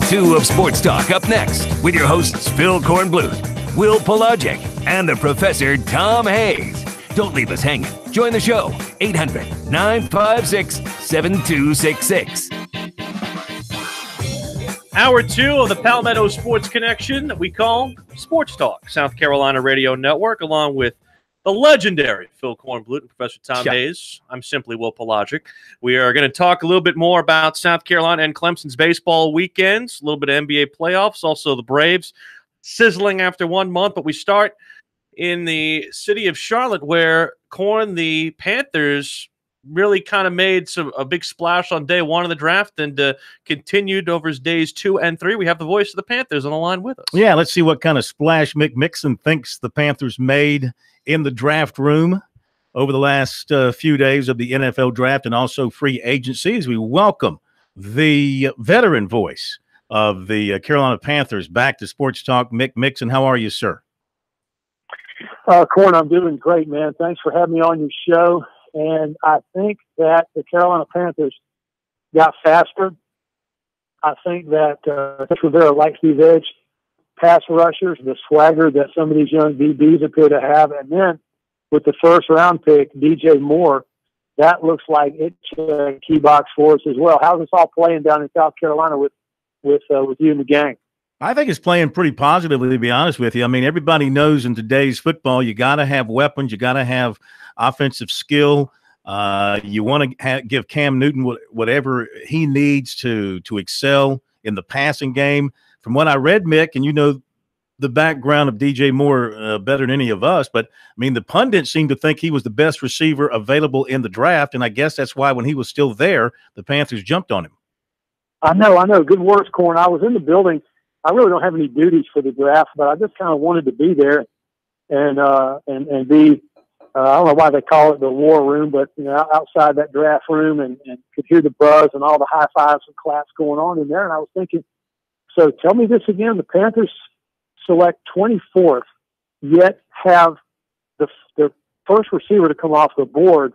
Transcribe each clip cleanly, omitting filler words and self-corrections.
2 of Sports Talk up next with your hosts Phil Kornblut, Will Pelagic, and the Professor Tom Hayes. Don't leave us hanging. Join the show, 800-956-7266. Hour 2 of the Palmetto Sports Connection that we call Sports Talk, South Carolina Radio Network, along with the legendary Phil Kornblut and Professor Tom Hayes. I'm simply Will Pelagic. We are going to talk a little bit more about South Carolina and Clemson's baseball weekends, a little bit of NBA playoffs, also the Braves sizzling after 1 month. But we start in the city of Charlotte, where the Panthers really kind of made a big splash on day 1 of the draft and continued over his days 2 and 3. We have the voice of the Panthers on the line with us. Yeah, let's see what kind of splash Mick Mixon thinks the Panthers made in the draft room over the last few days of the NFL draft and also free agency, as we welcome the veteran voice of the Carolina Panthers back to Sports Talk. Mick Mixon, how are you, sir? Corn, I'm doing great, man. Thanks for having me on your show. And I think that the Carolina Panthers got faster. I think that Rivera likes these edge pass rushers, the swagger that some of these young DBs appear to have. And then with the first-round pick, DJ Moore, that looks like it's a key box for us as well. How's this all playing down in South Carolina with you and the gang? I think it's playing pretty positively, to be honest with you. I mean, everybody knows in today's football, you got to have weapons. You got to have offensive skill. You want to give Cam Newton whatever he needs to excel in the passing game. From what I read, Mick, and you know the background of DJ Moore better than any of us, but, I mean, the pundits seem to think he was the best receiver available in the draft, and I guess that's why when he was still there, the Panthers jumped on him. I know. Good words, Corn. I was in the building. I really don't have any duties for the draft, but I just kind of wanted to be there and be I don't know why they call it the war room, but outside that draft room and could hear the buzz and all the high fives and claps going on in there. And I was thinking, so tell me this again, the Panthers select 24th, yet have their first receiver to come off the board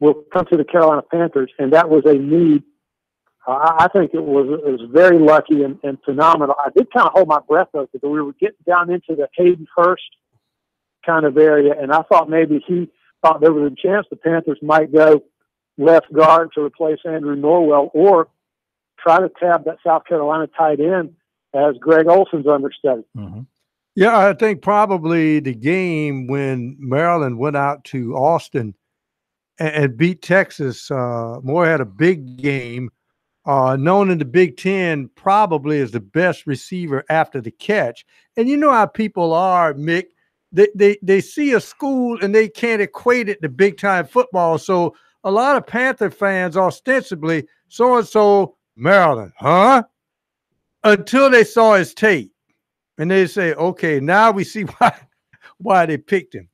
will come to the Carolina Panthers, and that was a need. I think it was very lucky and phenomenal. I did kind of hold my breath though, because we were getting down into the Hayden Hurst kind of area, and I thought maybe he thought there was a chance the Panthers might go left guard to replace Andrew Norwell or try to tab that South Carolina tight end as Greg Olson's understudy. Mm-hmm. Yeah, I think probably the game when Maryland went out to Austin and beat Texas, Moore had a big game. Known in the Big Ten probably as the best receiver after the catch. And you know how people are, Mick. They see a school and they can't equate it to big-time football. So a lot of Panther fans ostensibly, so-and-so Maryland, huh? Until they saw his tape. And they say, okay, now we see why they picked him.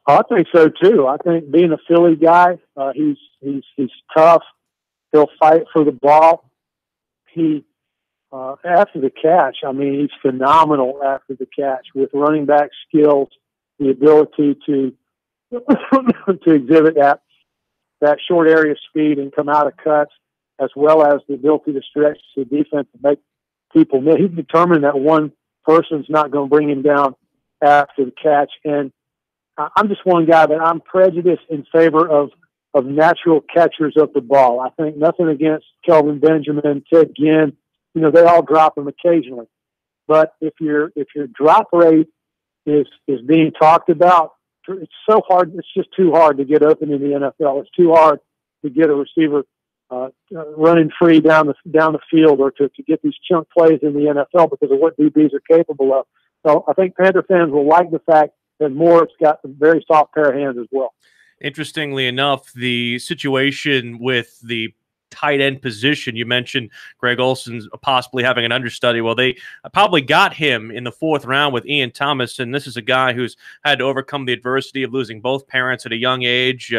I think so, too. I think being a Philly guy, he's tough. He'll fight for the ball. He after the catch, I mean, he's phenomenal after the catch with running back skills, the ability to exhibit that short area speed and come out of cuts, as well as the ability to stretch the defense and make people miss. He's determined that one person's not going to bring him down after the catch. And I'm just one guy that I'm prejudiced in favor of natural catchers of the ball. I think nothing against Kelvin Benjamin, Ted Ginn, they all drop them occasionally. But if your drop rate is being talked about, it's so hard. It's just too hard to get open in the NFL. It's too hard to get a receiver running free down the field or to get these chunk plays in the NFL because of what DBs are capable of. So I think Panther fans will like the fact that Moore's got a very soft pair of hands as well. Interestingly enough, the situation with the tight end position, you mentioned Greg Olson's possibly having an understudy. Well, they probably got him in the 4th round with Ian Thomas, and this is a guy who's had to overcome the adversity of losing both parents at a young age,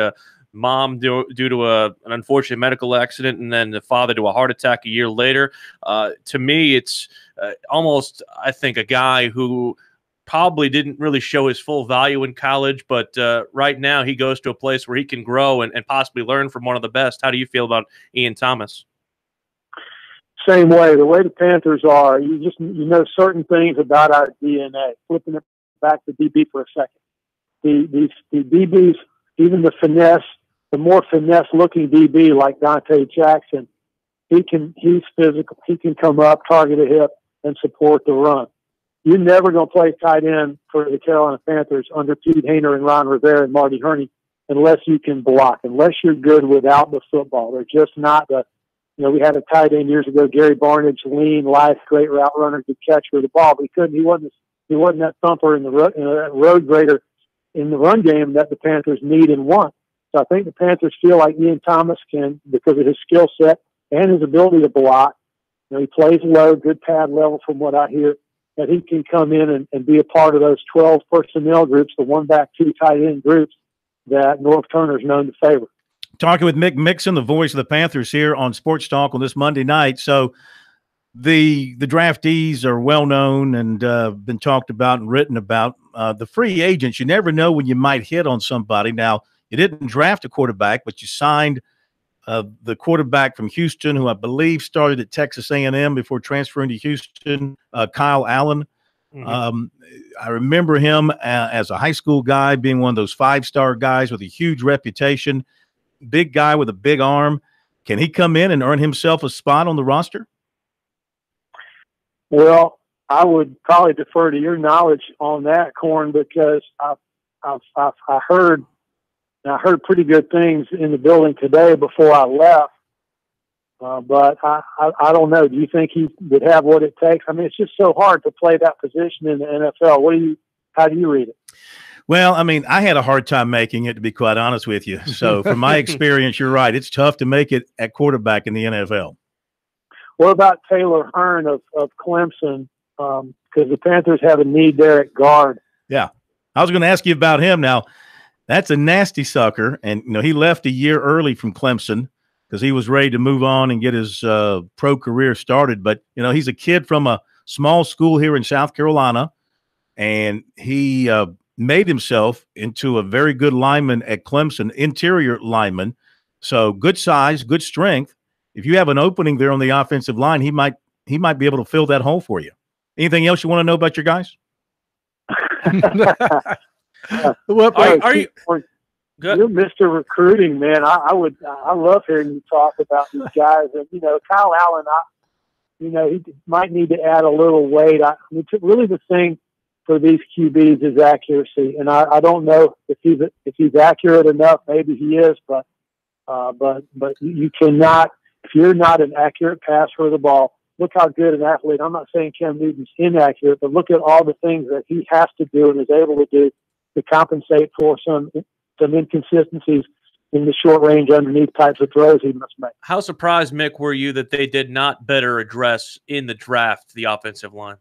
mom due to an unfortunate medical accident, and then the father to a heart attack a year later. To me, it's almost, I think, a guy who probably didn't really show his full value in college, but right now he goes to a place where he can grow and possibly learn from one of the best. How do you feel about Ian Thomas? same way. The way the Panthers are, you know certain things about our DNA. Flipping it back to DB for a second. The DBs, even the more finesse-looking DB like Dante Jackson, he's physical. He can come up, target a hip, and support the run. You're never going to play tight end for the Carolina Panthers under Pete Hainer and Ron Rivera and Marty Herney unless you can block, unless you're good without the football. They're just not the, we had a tight end years ago, Gary Barnidge, lean, lithe, great route runner, could catch for the ball, but he wasn't that thumper in the road grader in the run game that the Panthers need and want. So I think the Panthers feel like Ian Thomas can, because of his skill set and his ability to block. He plays low, good pad level from what I hear, that he can come in and be a part of those 12 personnel groups, the 1-back, 2 tight end groups that Norv Turner's known to favor. Talking with Mick Mixon, the voice of the Panthers here on Sports Talk on this Monday night. So the draftees are well known and been talked about and written about. The free agents, you never know when you might hit on somebody. Now, you didn't draft a quarterback, but you signed the quarterback from Houston, who I believe started at Texas A&M before transferring to Houston, Kyle Allen. Mm-hmm. I remember him as a high school guy, being one of those 5-star guys with a huge reputation, big guy with a big arm. Can he come in and earn himself a spot on the roster? Well, I would probably defer to your knowledge on that, Corn, because I heard pretty good things in the building today before I left. But I don't know. Do you think he would have what it takes? I mean, it's just so hard to play that position in the NFL. How do you read it? Well, I mean, I had a hard time making it, to be quite honest with you. So from my experience, you're right. It's tough to make it at quarterback in the NFL. What about Taylor Hearn of Clemson? Because the Panthers have a need there at guard. Yeah. I was going to ask you about him. Now, that's a nasty sucker. And, he left a year early from Clemson because he was ready to move on and get his pro career started. But, he's a kid from a small school here in South Carolina, and he made himself into a very good lineman at Clemson, interior lineman. So good size, good strength. If you have an opening there on the offensive line, he might be able to fill that hole for you. Anything else you want to know about your guys? Well, are you good? You're Mr. Recruiting, man. I love hearing you talk about these guys. And Kyle Allen, he might need to add a little weight. Really, the thing for these QBs is accuracy, and I don't know if he's accurate enough. Maybe he is, but you cannot, if you're not an accurate passer of the ball. Look how good an athlete. I'm not saying Cam Newton's inaccurate, but look at all the things that he has to do and is able to do to compensate for some inconsistencies in the short range underneath types of throws he must make. How surprised, Mick, were you that they did not better address in the draft the offensive line?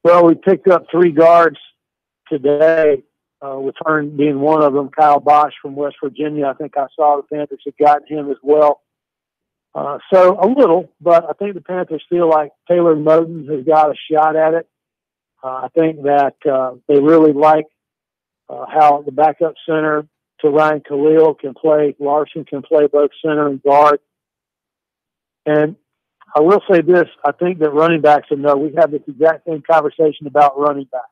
Well, we picked up 3 guards today, with Hearn being one of them. Kyle Bosch from West Virginia. I think I saw the Panthers had gotten him as well. So a little, but I think the Panthers feel like Taylor Moton has got a shot at it. I think that they really like how the backup center to Ryan Khalil can play. Larson can play both center and guard. And I will say this, I think that running backs will know. We have this exact same conversation about running backs.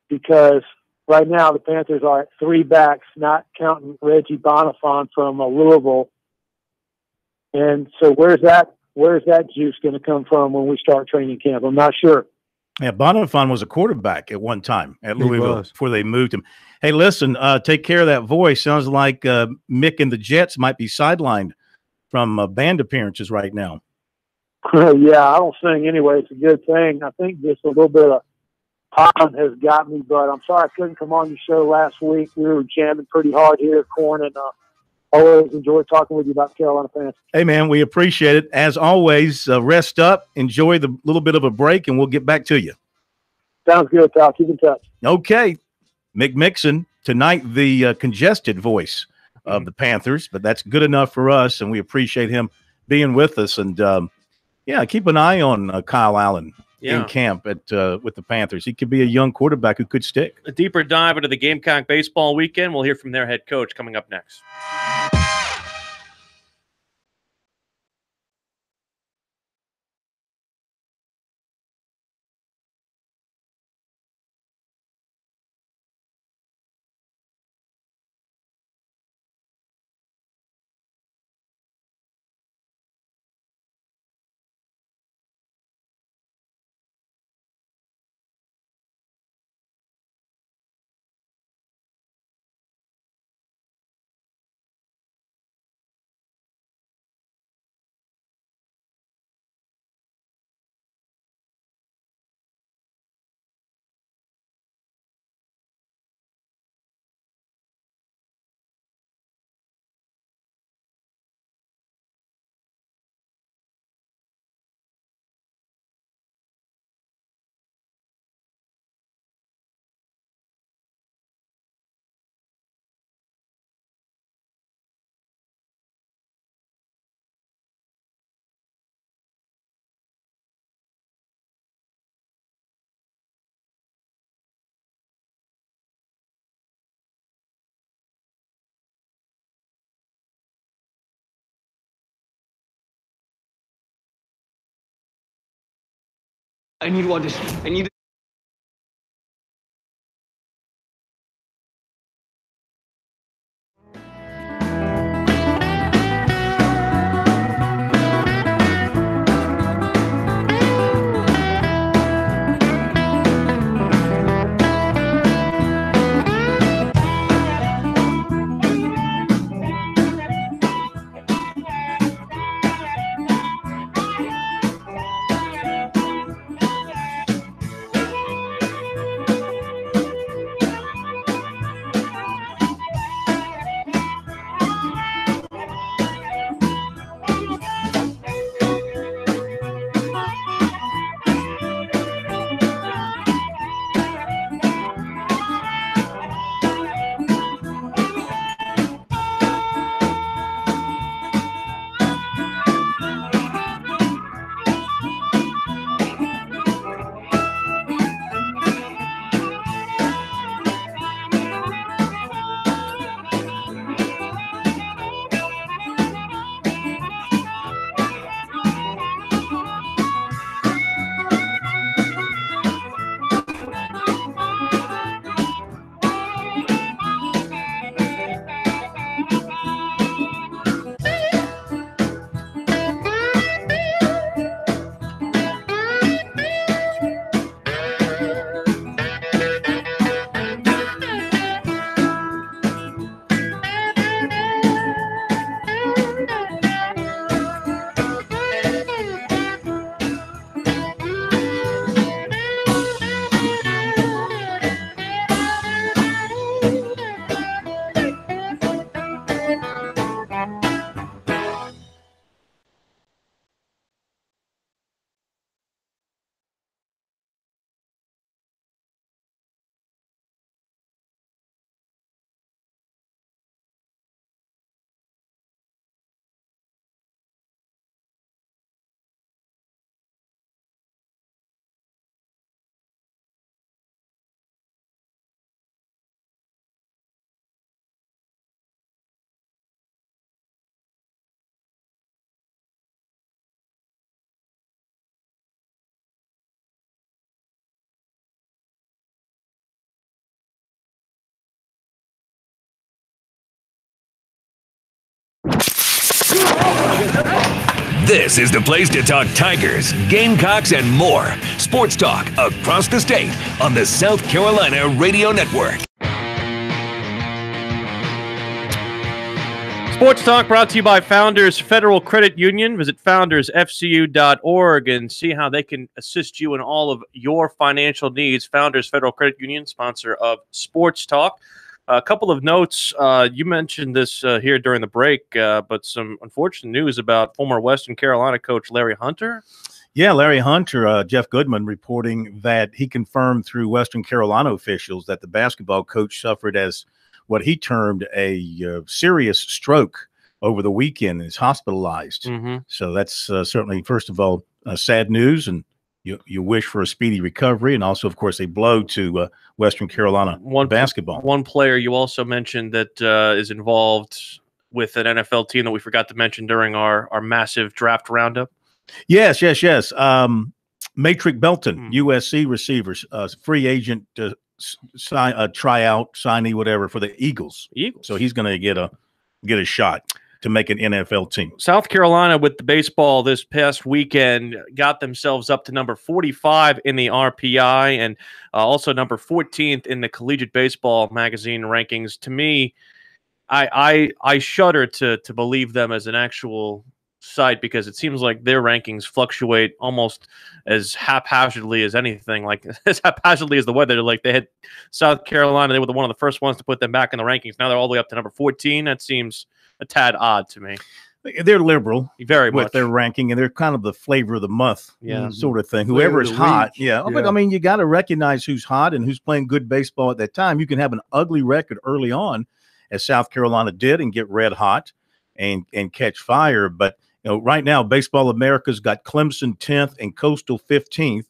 Because right now the Panthers are at 3 backs, not counting Reggie Bonifant from Louisville. And so where's that juice going to come from when we start training camp? I'm not sure. Yeah, Bonifant was a quarterback at one time at Louisville before they moved him. Hey, listen, take care of that voice. Sounds like Mick and the Jets might be sidelined from band appearances right now. Yeah, I don't sing anyway. It's a good thing. I think just a little bit of pollen has got me, but I'm sorry I couldn't come on your show last week. We were jamming pretty hard here at Corn, and always enjoy talking with you about Carolina Panthers. Hey, man, we appreciate it. As always, rest up, enjoy the little bit of a break, and we'll get back to you. Sounds good, pal. Keep in touch. Okay. Mick Mixon, tonight the congested voice of the Panthers, but that's good enough for us, and we appreciate him being with us. And, keep an eye on Kyle Allen in camp with the Panthers. He could be a young quarterback who could stick. A deeper dive into the Gamecock baseball weekend. We'll hear from their head coach coming up next. I need to audition. I need to. This is the place to talk Tigers, Gamecocks, and more. Sports talk across the state on the South Carolina Radio Network. Sports Talk brought to you by Founders Federal Credit Union. Visit foundersfcu.org and see how they can assist you in all of your financial needs. Founders Federal Credit Union, sponsor of Sports Talk. A couple of notes. You mentioned this here during the break, but some unfortunate news about former Western Carolina coach Larry Hunter. Yeah, Larry Hunter, Jeff Goodman reporting that he confirmed through Western Carolina officials that the basketball coach suffered as what he termed a serious stroke over the weekend and is hospitalized. So that's certainly, first of all, sad news, and you wish for a speedy recovery, and also, of course, a blow to Western Carolina basketball. One player you also mentioned that is involved with an NFL team that we forgot to mention during our massive draft roundup. Yes. Matrick Belton, USC receivers, free agent, tryout, signee, whatever, for the Eagles. So he's going to get a shot to make an NFL team. South Carolina, with the baseball this past weekend, got themselves up to number 45 in the RPI and also number 14th in the Collegiate Baseball Magazine rankings. To me, I shudder to believe them as an actual site, because it seems like their rankings fluctuate almost as haphazardly as anything, like as haphazardly as the weather. Like, they had South Carolina, they were one of the first ones to put them back in the rankings. Now they're all the way up to number 14. That seems a tad odd to me. They're liberal very much with their ranking, and they're kind of the flavor of the month sort of thing. Whoever is hot. But I mean, you got to recognize who's hot and who's playing good baseball at that time. You can have an ugly record early on, as South Carolina did, and get red hot and catch fire. But right now, Baseball America's got Clemson 10th and Coastal 15th.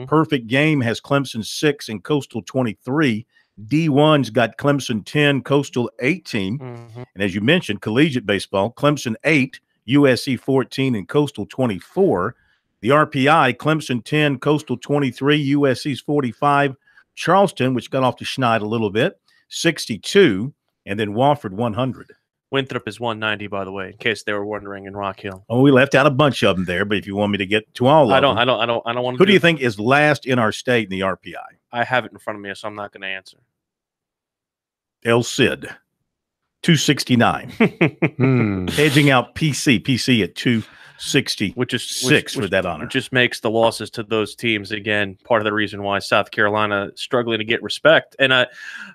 Perfect Game has Clemson 6 and Coastal 23. D1's got Clemson 10, Coastal 18. And as you mentioned, collegiate baseball, Clemson 8, USC 14, and Coastal 24. The RPI, Clemson 10, Coastal 23, USC's 45, Charleston, which got off the schneid a little bit, 62, and then Wofford 100. Winthrop is 190, by the way, in case they were wondering, in Rock Hill. Oh, we left out a bunch of them there, but if you want me to get to all of them. I don't want to. Who do you think is last in our state in the RPI? I have it in front of me, so I'm not going to answer. El Cid, 269. Edging out PC at 260, which is for that honor. It just makes the losses to those teams, again, part of the reason why South Carolina is struggling to get respect. And,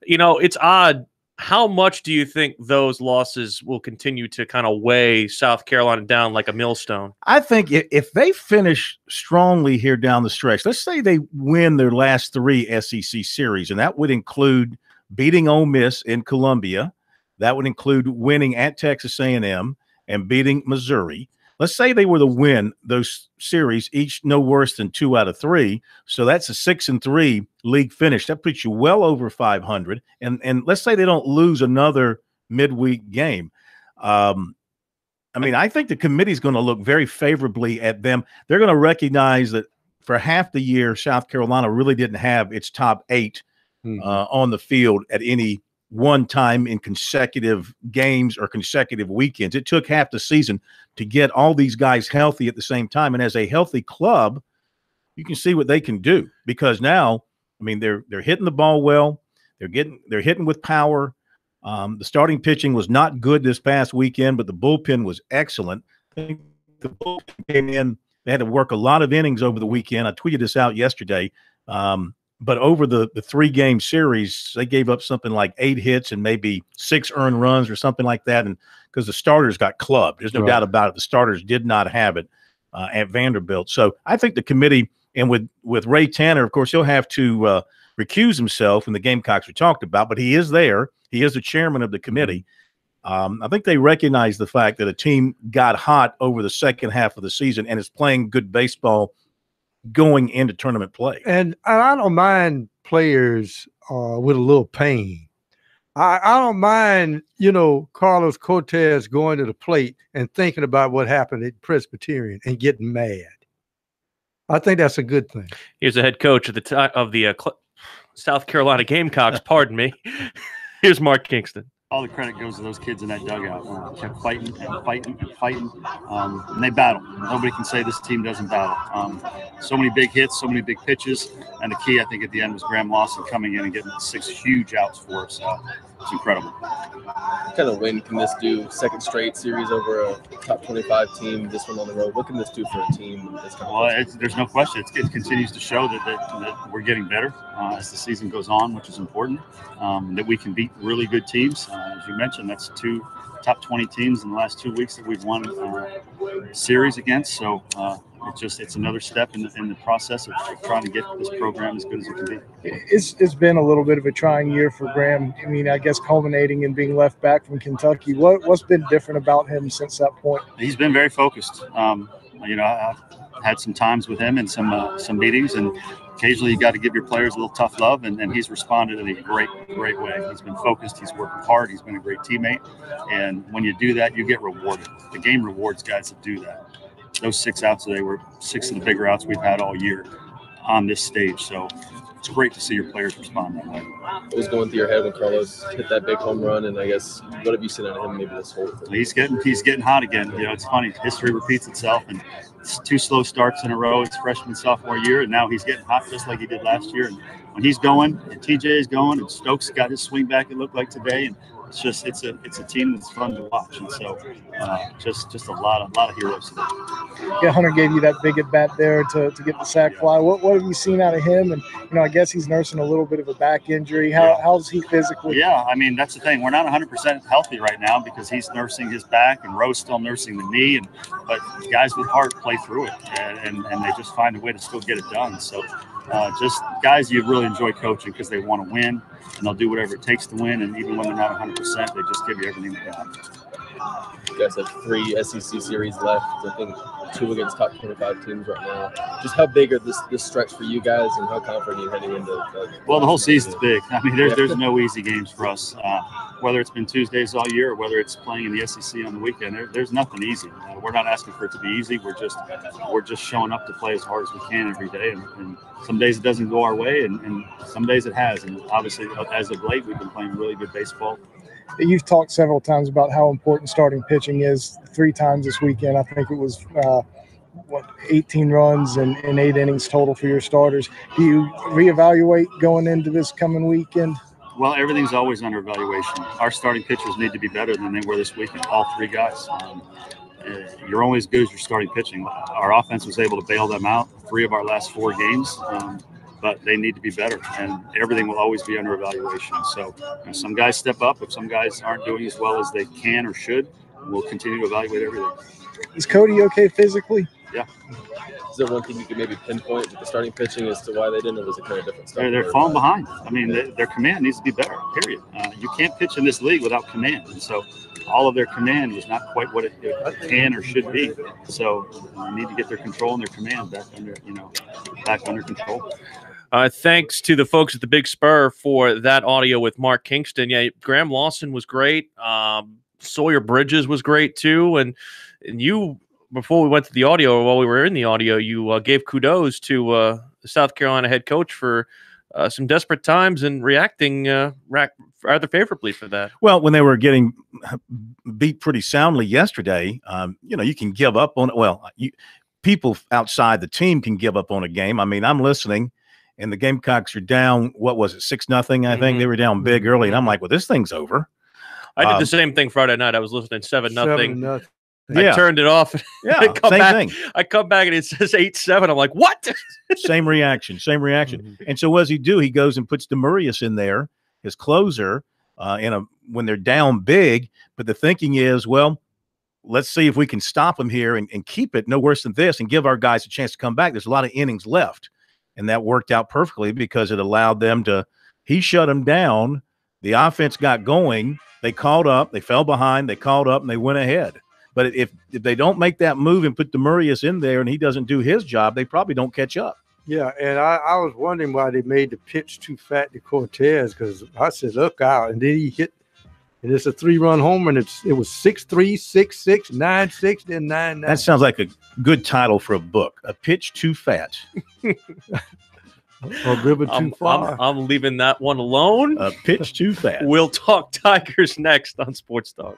it's odd. How much do you think those losses will continue to kind of weigh South Carolina down like a millstone? I think if they finish strongly here down the stretch, let's say they win their last 3 SEC series, and that would include beating Ole Miss in Columbia. That would include winning at Texas A&M and beating Missouri. Let's say they were to win those series, each no worse than 2 out of 3. So that's a 6-3 league finish. That puts you well over 500. And let's say they don't lose another midweek game. I think the committee is going to look very favorably at them. They're going to recognize that for half the year, South Carolina really didn't have its top 8 on the field at any one time in consecutive games or consecutive weekends. It took half the season to get all these guys healthy at the same time. And as a healthy club, you can see what they can do, because now, they're hitting the ball well. They're hitting with power. The starting pitching was not good this past weekend, but the bullpen was excellent. I think the bullpen came in. They had to work a lot of innings over the weekend. I tweeted this out yesterday. But over the 3-game series, they gave up something like 8 hits and maybe 6 earned runs or something like that. And because the starters got clubbed, there's no doubt about it. The starters did not have it at Vanderbilt. So I think the committee, and with Ray Tanner, of course, he'll have to recuse himself in the Gamecocks we talked about, but he is there. He is the chairman of the committee. I think they recognize the fact that a team got hot over the second half of the season and is playing good baseball going into tournament play. And I don't mind players with a little pain. I don't mind, Carlos Cortez going to the plate and thinking about what happened at Presbyterian and getting mad. I think that's a good thing. Here's the head coach of the South Carolina Gamecocks. Pardon me. Here's Mark Kingston. All the credit goes to those kids in that dugout. Kept fighting and fighting and fighting, and they battled. Nobody can say this team doesn't battle. So many big hits, so many big pitches, and the key, I think, at the end was Graham Lawson coming in and getting 6 huge outs for us. It's incredible. What kind of win can this do? Second straight series over a top 25 team, this one on the road. What can this do for a team? There's no question. It continues to show that we're getting better as the season goes on, which is important, that we can beat really good teams. As you mentioned, that's 2 top 20 teams in the last 2 weeks that we've won series against. So it's another step in the process of trying to get this program as good as it can be. It's been a little bit of a trying year for Graham. I guess culminating in being left back from Kentucky. What's been different about him since that point? He's been very focused. I've had some times with him and some meetings, and occasionally you got to give your players a little tough love, and he's responded in a great way. He's been focused. He's working hard. He's been a great teammate, and when you do that, you get rewarded. The game rewards guys that do that. Those 6 outs today were 6 of the bigger outs we've had all year on this stage. So it's great to see your players respond that way. What was going through your head when Carlos hit that big home run? And I guess, what have you seen out of him maybe this whole thing? He's getting hot again. It's funny. History repeats itself, and it's 2 slow starts in a row. It's freshman, sophomore year, and now he's getting hot just like he did last year. And when he's going, and TJ is going, and Stokes got his swing back, it looked like today, and it's a team that's fun to watch, and so just a lot of heroes today. Yeah, Hunter gave you that big at bat there to get the sac fly. What have you seen out of him? And I guess he's nursing a little bit of a back injury. How's he physically? Yeah, that's the thing. We're not 100% healthy right now because he's nursing his back and Rowe's still nursing the knee. But guys with heart play through it, and they just find a way to still get it done. So just guys you really enjoy coaching because they want to win, and they'll do whatever it takes to win. And even when they're not 100%, they just give you everything they got. You guys have 3 SEC series left. I think 2 against top 25 teams right now. Just how big are this stretch for you guys, and how confident are you heading into? Well, the whole season's big. I mean, there's no easy games for us. Whether it's been Tuesdays all year or whether it's playing in the SEC on the weekend, there's nothing easy. We're not asking for it to be easy. We're just showing up to play as hard as we can every day. And some days it doesn't go our way, and some days it has. And obviously, as of late, we've been playing really good baseball. You've talked several times about how important starting pitching is. 3 times this weekend, I think it was 18 runs and 8 innings total for your starters. Do you reevaluate going into this coming weekend? Well, everything's always under evaluation. Our starting pitchers need to be better than they were this weekend, all 3 guys. You're only as good as your starting pitching. Our offense was able to bail them out 3 of our last 4 games. But they need to be better, and everything will always be under evaluation. So some guys step up. If some guys aren't doing as well as they can or should, we'll continue to evaluate everything. Is Cody okay physically? Yeah. Is there one thing you could maybe pinpoint with the starting pitching as to why they didn't, or was it kind of different stuff? They're falling behind. I mean, their command needs to be better, period. You can't pitch in this league without command. And so all of their command was not quite what it can or should be. So we need to get their control and their command back under control. Thanks to the folks at the Big Spur for that audio with Mark Kingston. Yeah, Graham Lawson was great. Sawyer Bridges was great too. And you, before we went to the audio, or while we were in the audio, you gave kudos to the South Carolina head coach for some desperate times and reacting rather favorably for that. Well, when they were getting beat pretty soundly yesterday, you can give up on it. Well, people outside the team can give up on a game. I mean, I'm listening. And the Gamecocks are down, what was it, 6-0? I think they were down big early. And I'm like, well, this thing's over. I did the same thing Friday night. I was listening 7-0. Yeah. I turned it off. Yeah, same thing. I come back and it says 8-7. I'm like, what? Same reaction. And so what does he do? He goes and puts Demurius in there, his closer, when they're down big. But the thinking is, well, let's see if we can stop them here and keep it no worse than this and give our guys a chance to come back. There's a lot of innings left. And that worked out perfectly because it allowed them to – he shut them down. The offense got going. They called up. They fell behind. They called up, and they went ahead. But if they don't make that move and put Demurius in there and he doesn't do his job, they probably don't catch up. Yeah, and I was wondering why they made the pitch too fat to Cortez, because I said, look out. And then he hit – and it's a 3-run homer, and it was 6-3, 6-6, 9-6, then 9-9. That sounds like a good title for a book. A pitch too fat. Or driven too far. I'm leaving that one alone. A pitch too fat. We'll talk Tigers next on Sports Talk.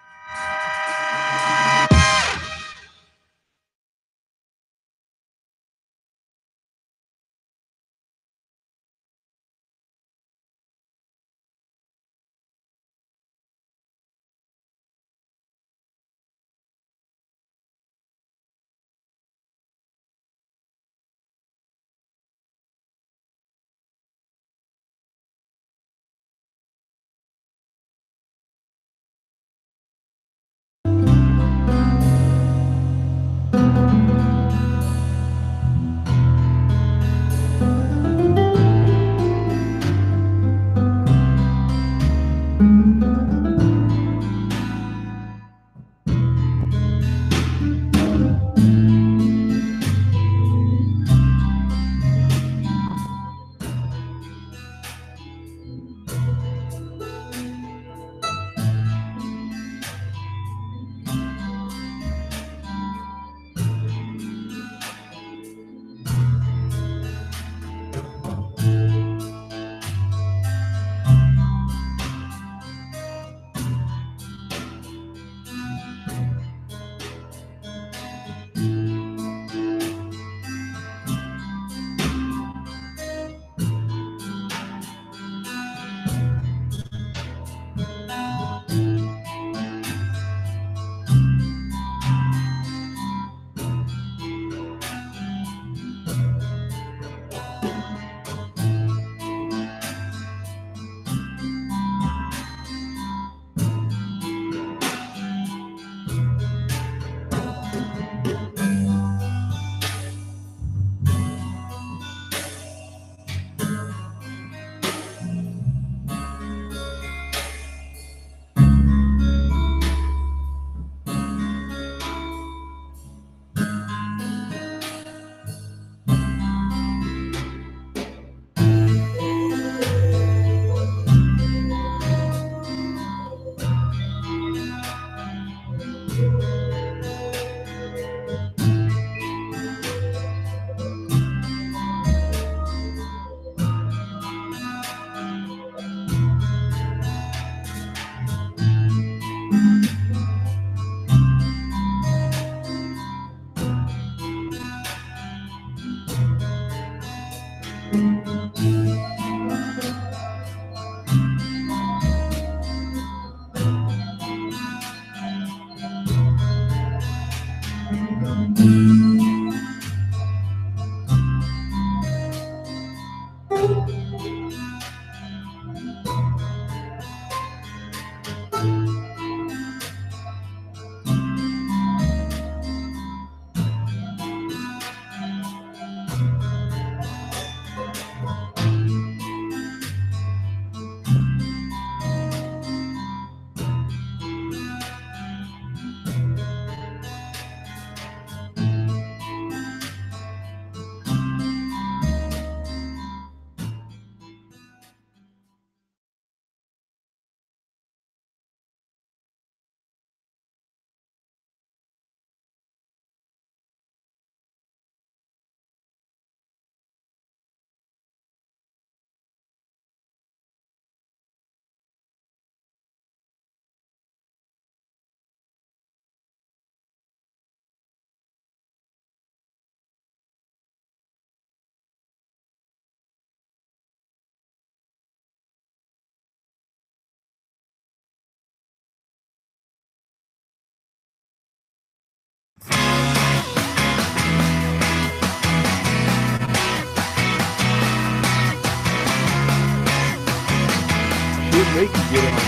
They can get on.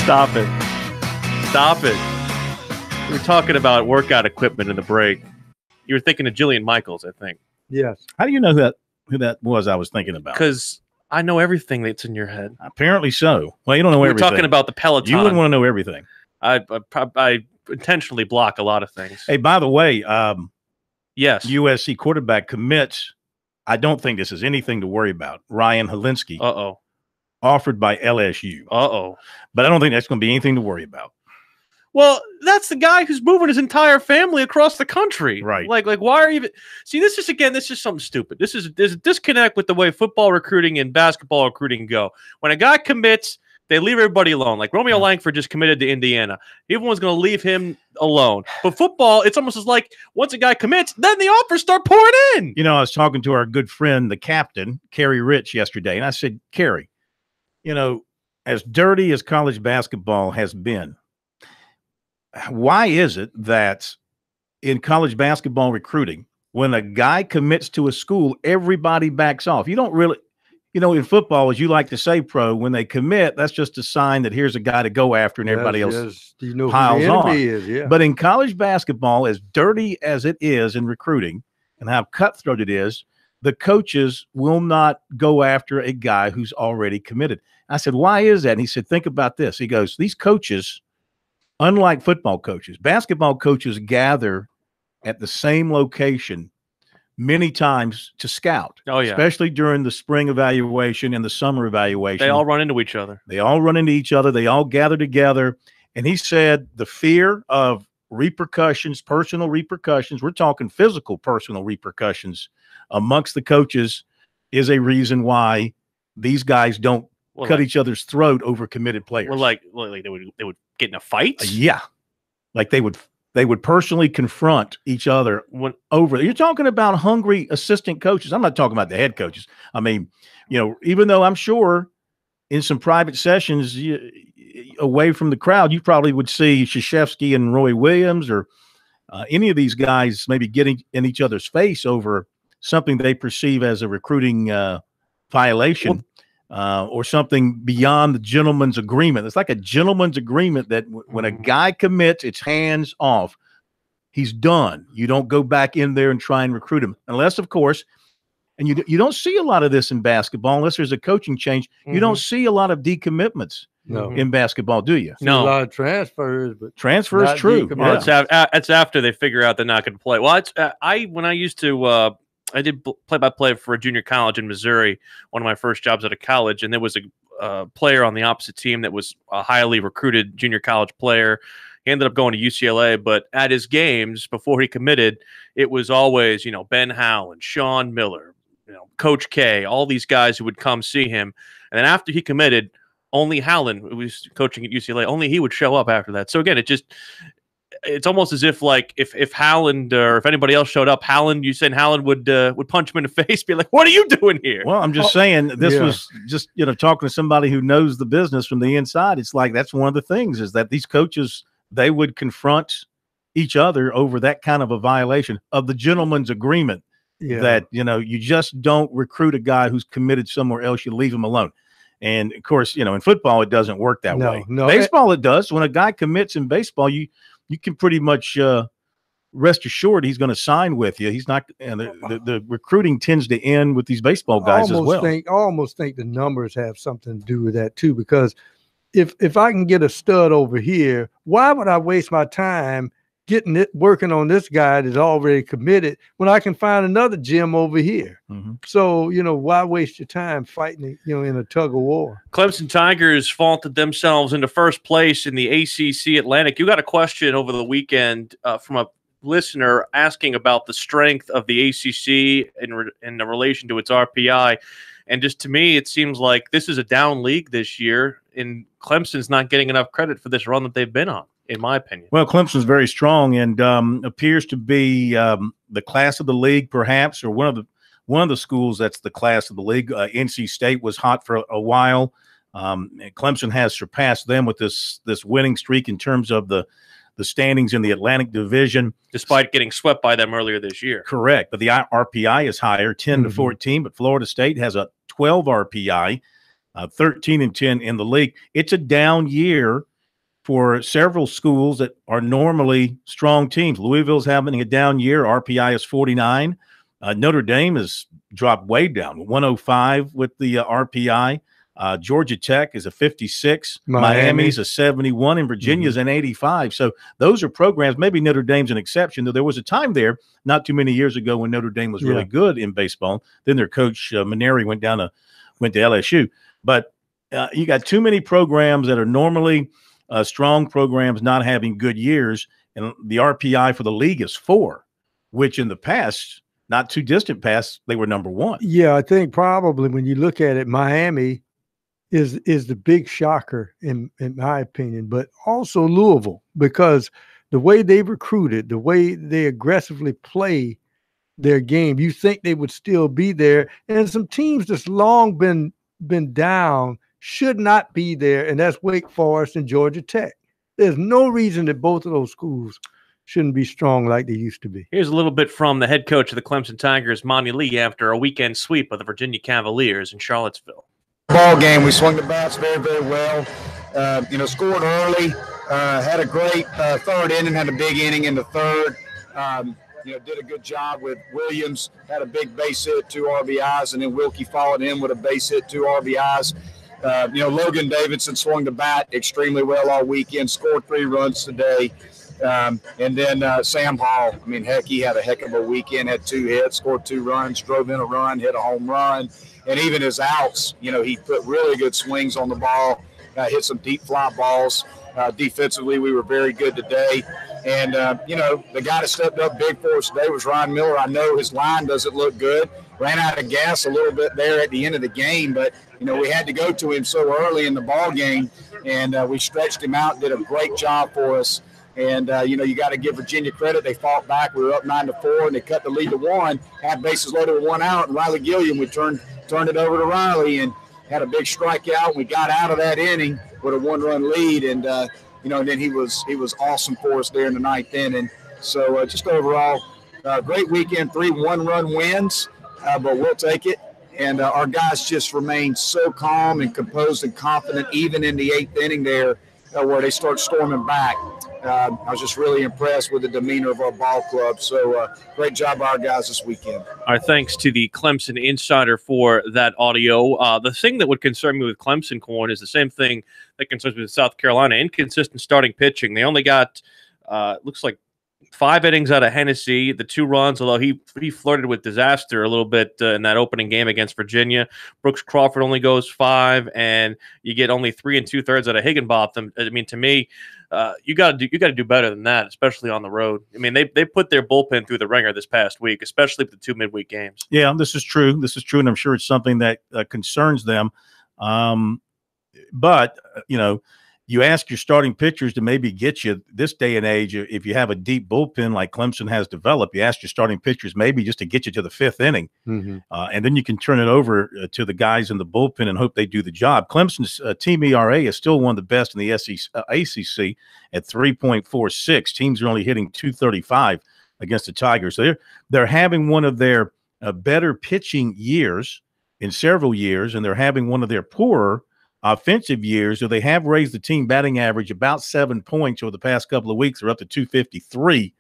Stop it. Stop it. We were talking about workout equipment in the break. You were thinking of Jillian Michaels, I think. Yes. How do you know who that was I was thinking about? Because I know everything that's in your head. Apparently so. Well, you don't know everything. We're talking about the Peloton. You wouldn't want to know everything. I intentionally block a lot of things. Hey, by the way, yes, USC quarterback commits. I don't think this is anything to worry about. Ryan Helinski. Uh-oh. Offered by LSU. Uh-oh. But I don't think that's going to be anything to worry about. Well, that's the guy who's moving his entire family across the country. Right. Like why are you even see this is something stupid. There's a disconnect with the way football recruiting and basketball recruiting go. When a guy commits, they leave everybody alone. Like Romeo Langford just committed to Indiana. Everyone's going to leave him alone. But football, it's almost as like once a guy commits, then the offers start pouring in. You know, I was talking to our good friend, the captain, Kerry Rich, yesterday, and I said, Kerry, you know, as dirty as college basketball has been, why is it that in college basketball recruiting, when a guy commits to a school, everybody backs off? You don't really, you know, in football, as you like to say, Pro, when they commit, that's just a sign that here's a guy to go after and everybody else you know piles who the enemy on. is, yeah. But in college basketball, as dirty as it is in recruiting and how cutthroat it is, the coaches will not go after a guy who's already committed. I said, why is that? And he said, think about this. He goes, these coaches, unlike football coaches, basketball coaches gather at the same location many times to scout. Oh, yeah. Especially during the spring evaluation and the summer evaluation. They all run into each other. They all run into each other. They all gather together. And he said the fear of repercussions, personal repercussions, we're talking physical personal repercussions amongst the coaches is a reason why these guys don't cut each other's throat over committed players. Well, like they would get in a fight? Yeah. Like they would personally confront each other over. You're talking about hungry assistant coaches. I'm not talking about the head coaches. I mean, you know, even though I'm sure in some private sessions away from the crowd, you probably would see Krzyzewski and Roy Williams or any of these guys maybe getting in each other's face over something they perceive as a recruiting violation. Or something beyond the gentleman's agreement. It's like a gentleman's agreement that when a guy commits, it's hands off. He's done. You don't go back in there and try and recruit him. Unless, of course, and you don't see a lot of this in basketball unless there's a coaching change. You don't see a lot of decommitments in basketball, do you? No. A lot of transfers. But transfer is true. Well, it's after they figure out they're not going to play. Well, when I used to I did play-by-play for a junior college in Missouri, one of my first jobs out of college, and there was a player on the opposite team that was a highly recruited junior college player. He ended up going to UCLA, but at his games before he committed, it was always, you know, Ben Howland, Sean Miller, you know, Coach K, all these guys who would come see him. And then after he committed, only Howland, who was coaching at UCLA, only he would show up after that. So again, it's almost as if like if Howland or if anybody else showed up, you said Howland would punch him in the face, be like, "What are you doing here?" Well, I'm just saying this was just talking to somebody who knows the business from the inside. It's like that's one of the things is that these coaches, they would confront each other over that kind of a violation of the gentleman's agreement. That you just don't recruit a guy who's committed somewhere else. You leave him alone. And of course, in football it doesn't work that way. No, baseball it does. When a guy commits in baseball, you can pretty much rest assured he's going to sign with you. He's not. And the recruiting tends to end with these baseball guys as well. I almost think the numbers have something to do with that too. Because if I can get a stud over here, why would I waste my time working on this guy that's already committed when I can find another gem over here? Mm-hmm. So, why waste your time fighting, in a tug of war? Clemson Tigers vaulted themselves into first place in the ACC Atlantic. You got a question over the weekend from a listener asking about the strength of the ACC in relation to its RPI. And just to me, it seems like this is a down league this year, and Clemson's not getting enough credit for this run that they've been on, in my opinion. Well, Clemson's very strong and appears to be the class of the league, perhaps, or one of the schools that's the class of the league. NC State was hot for a while. Clemson has surpassed them with this winning streak in terms of the standings in the Atlantic Division, despite getting swept by them earlier this year. Correct, but the RPI is higher, 10 to 14. But Florida State has a 12 RPI, 13-10 in the league. It's a down year for several schools that are normally strong teams. Louisville's having a down year. RPI is 49. Notre Dame has dropped way down, 105 with the RPI. Georgia Tech is a 56. Miami's a 71, and Virginia's an 85. So those are programs. Maybe Notre Dame's an exception, though there was a time there not too many years ago when Notre Dame was really good in baseball. Then their coach, Maneri, went to LSU. But you got too many programs that are normally strong programs not having good years, and the RPI for the league is 4, which in the past, not too distant past, they were number 1. Yeah, I think probably when you look at it, Miami is the big shocker in my opinion, but also Louisville, because the way they recruited, the way they aggressively play their game, you think they would still be there. And some teams that's long been down should not be there, and that's Wake Forest and Georgia Tech. There's no reason that both of those schools shouldn't be strong like they used to be. Here's a little bit from the head coach of the Clemson Tigers, Monty Lee, after a weekend sweep of the Virginia Cavaliers in Charlottesville. Ball game, we swung the bats very, very well. Scored early, had a great third inning, had a big inning in the third. Did a good job with Williams, had a big base hit, 2 RBIs, and then Wilkie followed in with a base hit, 2 RBIs. Logan Davidson swung the bat extremely well all weekend, scored 3 runs today. And then Sam Hall, he had a heck of a weekend, had 2 hits, scored 2 runs, drove in a run, hit a home run. And even his outs, he put really good swings on the ball, hit some deep fly balls. Defensively, we were very good today. And, the guy that stepped up big for us today was Ryan Miller. I know his line doesn't look good. Ran out of gas a little bit there at the end of the game, but, we had to go to him so early in the ball game, and we stretched him out, did a great job for us. And, you got to give Virginia credit. They fought back. We were up 9-4, and they cut the lead to 1, had bases loaded with 1 out, and Riley Gilliam would turned it over to Riley and had a big strikeout. We got out of that inning with a 1-run lead, and then he was awesome for us there in the 9th inning. So just overall, great weekend, 3 1-run wins, but we'll take it. And our guys just remained so calm and composed and confident, even in the 8th inning there, where they start storming back. I was just really impressed with the demeanor of our ball club. So great job by our guys this weekend. Our thanks to the Clemson Insider for that audio. The thing that would concern me with Clemson, Corn, is the same thing that concerns me with South Carolina, inconsistent starting pitching. They only got, looks like, 5 innings out of Hennessy, the 2 runs, although he flirted with disaster a little bit in that opening game against Virginia. Brooks Crawford only goes 5, and you get only 3 2/3 out of Higginbotham. To me, you got to do better than that, especially on the road. They put their bullpen through the ringer this past week, especially with the 2 midweek games. Yeah, this is true. And I'm sure it's something that concerns them. But you ask your starting pitchers to maybe get you this day and age. If you have a deep bullpen like Clemson has developed, you ask your starting pitchers maybe just to get you to the 5th inning. And then you can turn it over to the guys in the bullpen and hope they do the job. Clemson's team ERA is still one of the best in the ACC at 3.46. Teams are only hitting 235 against the Tigers. So they're having one of their better pitching years in several years, and they're having one of their poorer offensive years. So they have raised the team batting average about 7 points over the past couple of weeks. They're up to 253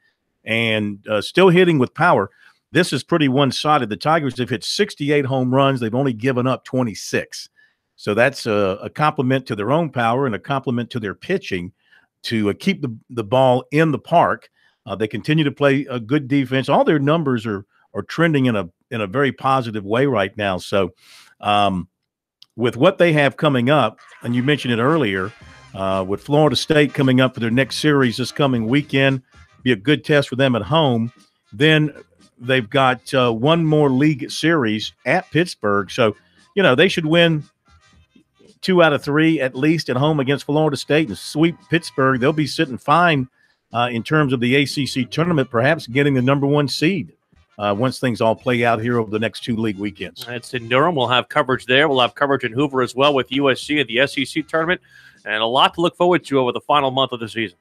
and still hitting with power. This is pretty one-sided. The Tigers have hit 68 home runs. They've only given up 26. So that's a compliment to their own power and a compliment to their pitching to keep the ball in the park. They continue to play a good defense. All their numbers are trending in a very positive way right now. So with what they have coming up, and you mentioned it earlier, with Florida State coming up for their next series this coming weekend, be a good test for them at home. Then they've got one more league series at Pittsburgh. So, they should win 2 out of 3 at least at home against Florida State and sweep Pittsburgh. They'll be sitting fine in terms of the ACC tournament, perhaps getting the number 1 seed. Once things all play out here over the next 2 league weekends. It's in Durham. We'll have coverage there. We'll have coverage in Hoover as well with USC at the SEC tournament, and a lot to look forward to over the final month of the season.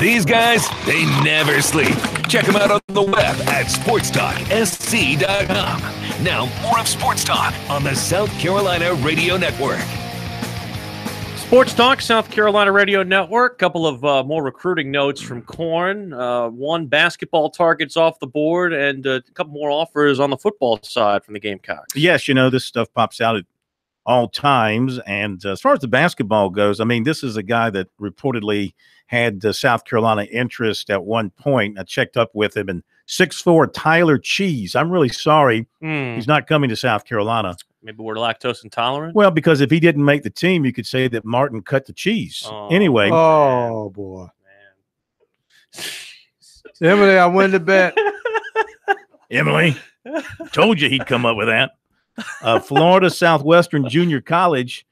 These guys, they never sleep. Check them out on the web at SportsTalkSC.com. Now, more of Sports Talk on the South Carolina Radio Network. Sports Talk, South Carolina Radio Network. Couple of more recruiting notes from Corn. One, basketball targets off the board, and a couple more offers on the football side from the Gamecocks. Yes, this stuff pops out at all times. And as far as the basketball goes, I mean, this is a guy that reportedly had South Carolina interest at one point. I checked up with him, and 6'4" Tyler Cheese. I'm really sorry he's not coming to South Carolina. Maybe we're lactose intolerant? Well, because if he didn't make the team, you could say that Martin cut the cheese. Anyway. Oh, boy. Man. Emily, I win the bet. Emily, told you he'd come up with that. Florida Southwestern Junior College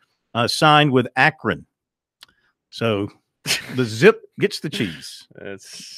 signed with Akron. So the Zip gets the cheese.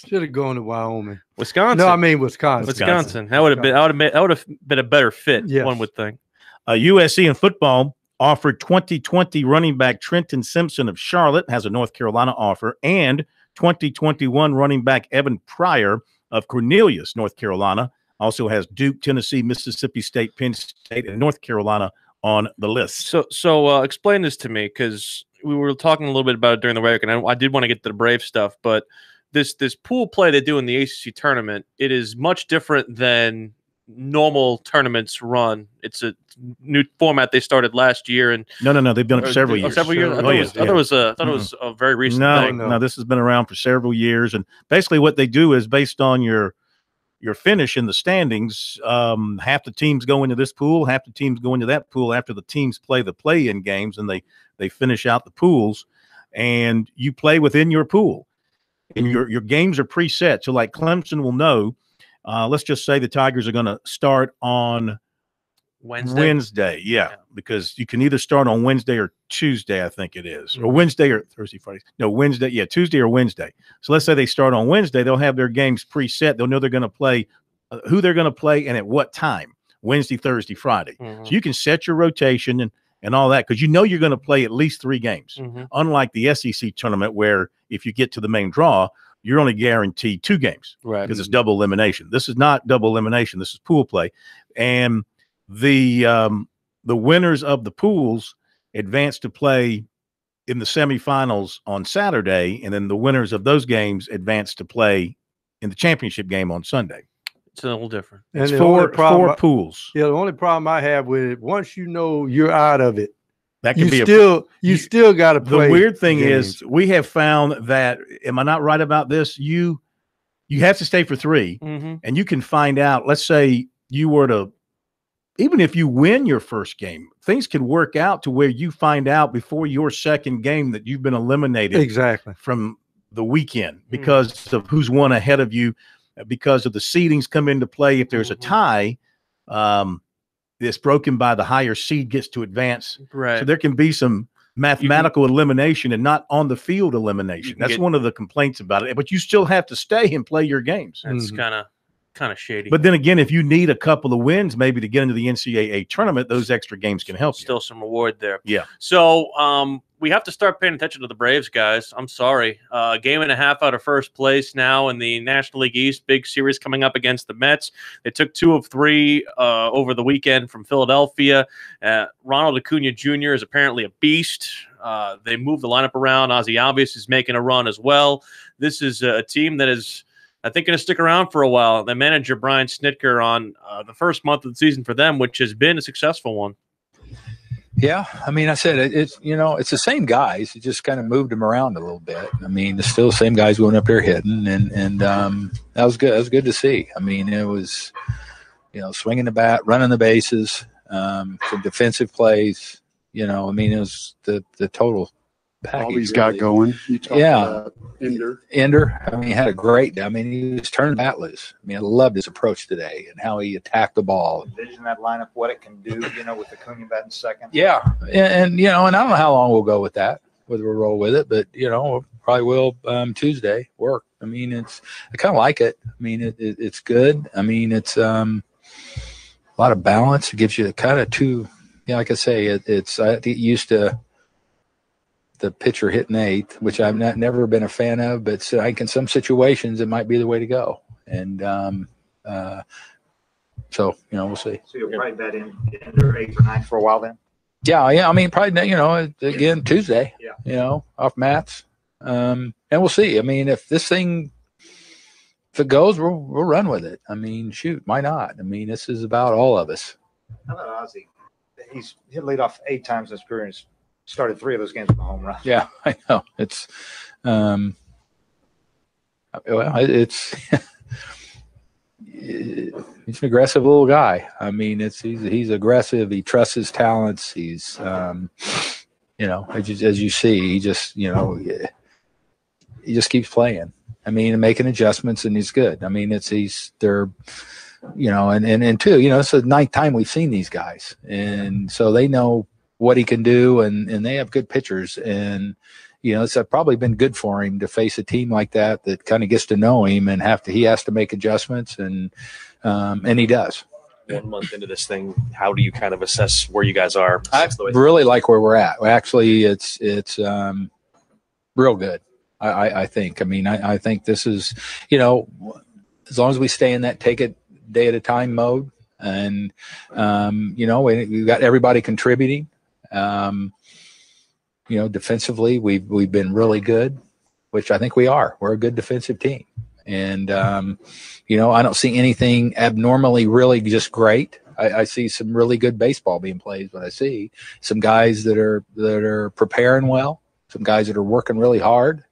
Should have gone to Wyoming. Wisconsin. No, I mean Wisconsin. Wisconsin. That would have been a better fit, one would think. USC in football offered 2020 running back Trenton Simpson of Charlotte, has a North Carolina offer, and 2021 running back Evan Pryor of Cornelius, North Carolina, also has Duke, Tennessee, Mississippi State, Penn State, and North Carolina on the list. So explain this to me, because we were talking a little bit about it during the break, and I did want to get to the Brave stuff, but this pool play they do in the ACC tournament, it is much different than normal tournaments run. It's a new format they started last year, and no, they've done it for several years. Several years. I thought it was a very recent thing. No, this has been around for several years, and basically what they do is based on your finish in the standings. Half the teams go into this pool, half the teams go into that pool after the teams play the play-in games, and they finish out the pools, and you play within your pool, and your games are preset. So like Clemson will know. Let's just say the Tigers are going to start on Wednesday. Yeah, because you can either start on Wednesday or Tuesday, I think it is, or Wednesday or Thursday, Friday. No, Wednesday. Yeah, Tuesday or Wednesday. So let's say they start on Wednesday. They'll have their games preset. They'll know they're going to play, who they're going to play, and at what time. Wednesday, Thursday, Friday. So you can set your rotation and all that because you know you're going to play at least 3 games. Unlike the SEC tournament where if you get to the main draw, you're only guaranteed 2 games, right? Because it's double elimination. This is not double elimination. This is pool play, and the winners of the pools advance to play in the semifinals on Saturday, and then the winners of those games advance to play in the championship game on Sunday. It's a little different. It's four pools. Yeah, the only problem I have with it, once you know you're out of it, that can you still got to play. The weird thing is we have found that, am I not right about this? You have to stay for 3, and you can find out, let's say you were to, even if you win your first game, things can work out to where you find out before your second game that you've been eliminated from the weekend because of who's won ahead of you, because of the seedings come into play. If there's a tie, this broken by the higher seed gets to advance. Right. So there can be some mathematical elimination and not on the field elimination. That's one of the complaints about it. But you still have to stay and play your games. That's kind of shady. But then again, if you need a couple of wins maybe to get into the NCAA tournament, those extra games can help you. Still some reward there. Yeah. So we have to start paying attention to the Braves, guys. I'm sorry. Game and a half out of first place now in the National League East. Big series coming up against the Mets. They took 2 of 3 over the weekend from Philadelphia. Ronald Acuna Jr. is apparently a beast. They moved the lineup around. Ozzie Albies is making a run as well. This is a team that is, I think, going to stick around for a while. The manager, Brian Snitker, on the first month of the season for them, which has been a successful one. Yeah, I mean, I said it's it's the same guys. It just kind of moved them around a little bit. I mean, it's still the same guys going up there hitting, and that was good. That was good to see. I mean, it was swinging the bat, running the bases, some defensive plays. I mean, it was the total package. All he's got going. You talked about Ender. I mean, he had a great day. I mean, he was turning bat loose. I mean, I loved his approach today and how he attacked the ball. Envision that lineup, what it can do, with the Acuna bat in second. Yeah, and and I don't know how long we'll go with that, whether we'll roll with it, but we'll probably will Tuesday work. I mean, I kind of like it. I mean, it's good. I mean, it's a lot of balance. It gives you kind of 2. Like I say, I get used to the pitcher hitting eighth, which I've never been a fan of, but I think in some situations it might be the way to go. And so, we'll see. So you'll probably bet in their 8th or 9th for a while then? Yeah. I mean, probably, again, Tuesday, off mats. And we'll see. I mean, if it goes, we'll run with it. I mean, shoot, why not? I mean, this is about all of us. How about Ozzie? He's hit leadoff 8 times in his career and started 3 of those games with a home run. Yeah, I know. It's, he's an aggressive little guy. I mean, he's aggressive. He trusts his talents. He's, as you see, he just keeps playing. I mean, and making adjustments, and he's good. I mean, and two, it's the 9th time we've seen these guys, and so they know what he can do, and they have good pitchers, and it's probably been good for him to face a team like that kind of gets to know him, and he has to make adjustments, and he does. 1 month into this thing, how do you kind of assess where you guys are? I really like where we're at. Actually, it's real good. I think. I mean, I think this is, as long as we stay in that take it day at a time mode, and we've got everybody contributing. Defensively, we've been really good, which I think we are. We're a good defensive team, and I don't see anything abnormally really just great. I see some really good baseball being played. Is what I see. Some guys that are preparing well. Some guys that are working really hard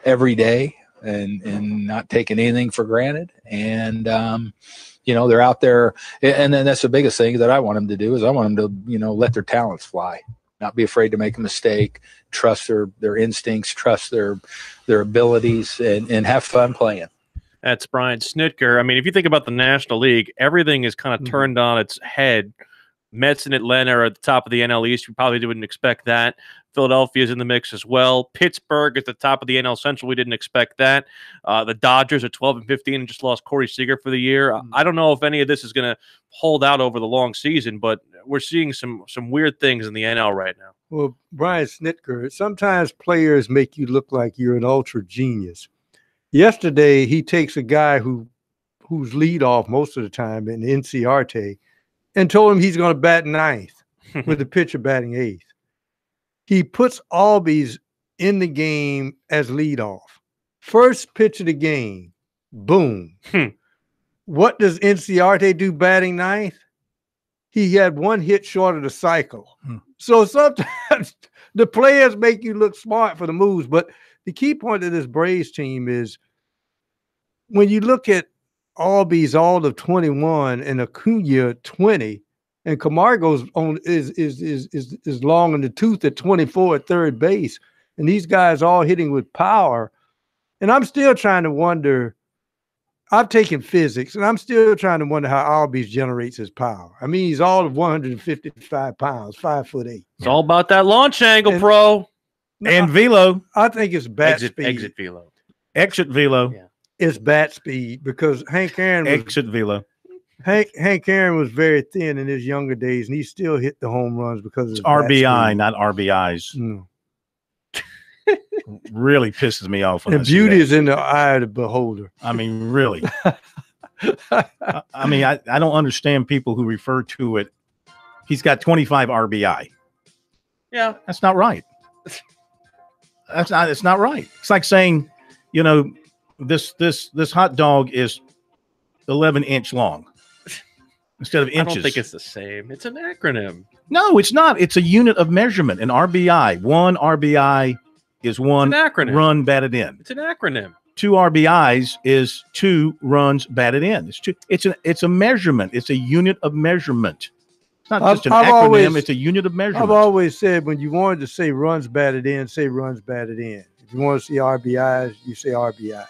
every day and not taking anything for granted. And, they're out there. And then that's the biggest thing that I want them to do is I want them to, let their talents fly, not be afraid to make a mistake, trust their instincts, trust their abilities, and have fun playing. That's Brian Snitker. I mean, if you think about the National League, everything is kind of turned on its head. Mets and Atlanta are at the top of the NL East. You probably wouldn't expect that. Philadelphia is in the mix as well. Pittsburgh is at the top of the NL Central. We didn't expect that. The Dodgers are 12-15 and just lost Corey Seager for the year. I don't know if any of this is going to hold out over the long season, but we're seeing some weird things in the NL right now. Well, Brian Snitker, sometimes players make you look like you're an ultra genius. Yesterday, he takes a guy who's lead off most of the time in NCRT and told him he's going to bat 9th with the pitcher batting 8th. He puts Albies in the game as leadoff. First pitch of the game, boom. What does NCRT do batting 9th? He had 1 hit short of the cycle. So sometimes the players make you look smart for the moves. But the key point of this Braves team is when you look at Albies all of 21 and Acuna 20, and Camargo's is long in the tooth at 24 at third base, and these guys all hitting with power. And I'm still trying to wonder. I've taken physics, and I'm still trying to wonder how Albies generates his power. I mean, he's all of 155 pounds, 5'8". It's all about that launch angle, pro. And velo. I think it's bat speed. Exit velo. Exit velo. Yeah. It's bat speed because Hank Aaron exit velo. Hank Aaron was very thin in his younger days, and he still hit the home runs because of his RBI, not RBIs. Really pisses me off. And beauty is in the eye of the beholder. I mean, really. I mean, I don't understand people who refer to it. He's got 25 RBI. Yeah, that's not right. It's not right. It's like saying, this hot dog is 11-inch long instead of inches. I don't think it's the same. It's an acronym. No, it's not. It's a unit of measurement. An RBI. 1 RBI is 1 run batted in. It's an acronym. 2 RBIs is 2 runs batted in. It's a measurement. It's a unit of measurement. It's not just an acronym. It's a unit of measurement. I've always said when you wanted to say runs batted in, say runs batted in. If you want to see RBIs, you say RBIs.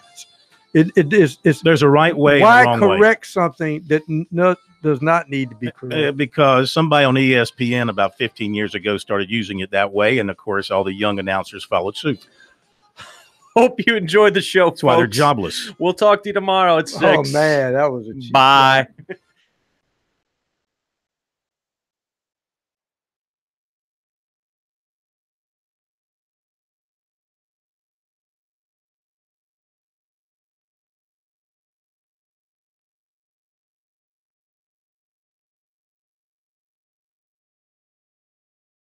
There's a right way. Why and a wrong correct way. Something that does not need to be correct? Because somebody on ESPN about 15 years ago started using it that way, and of course, all the young announcers followed suit. Hope you enjoyed the show. That's why they're jobless. We'll talk to you tomorrow at 6. Oh man, that was a cheap bye.